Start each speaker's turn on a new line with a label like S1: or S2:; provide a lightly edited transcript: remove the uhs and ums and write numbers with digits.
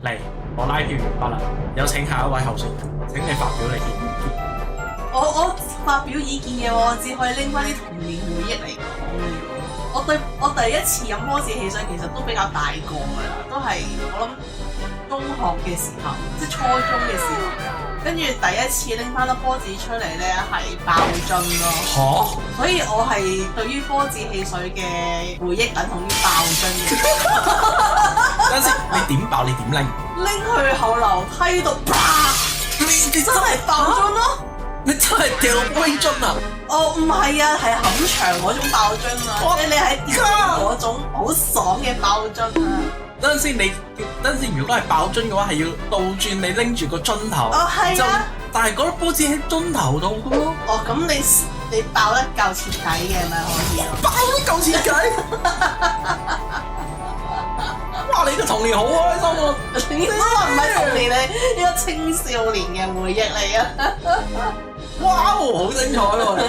S1: 嚟，我拉票完畢啦，有請下一位候選人，請你發表你嘅意見。
S2: 我發表意見嘅話，我只可以拎翻啲童年回憶嚟講嘅啫。我第一次飲波子汽水其實都比較大個㗎啦，都係我諗中學嘅時候，即係初中嘅時候。跟住第一次拎翻粒波子出嚟咧，係爆樽咯。
S1: 嚇！
S2: 所以我係對於波子汽水嘅回憶等同於爆樽嘅。
S1: 等陣先，你點爆？你點拎？
S2: 拎去後樓梯度，啪！
S1: 你
S2: 真係爆樽咯！
S1: 你真係掉杯樽啊！
S2: 哦，唔係啊，係冚牆嗰種爆樽啊，即係你喺跌嗰種好爽嘅爆樽啊！
S1: 等陣先，等陣先，如果係爆樽嘅話，係要倒轉你拎住個樽頭。
S2: 哦，係啊！
S1: 但係嗰粒波子喺樽頭度嘅咯。
S2: 哦，咁你爆得夠徹底嘅咪可以咯？
S1: 爆得夠徹底！哇！你個童年好開心喎！
S2: 呢個唔係童年，你呢個青少年嘅回憶嚟啊！
S1: 哇！好精彩喎！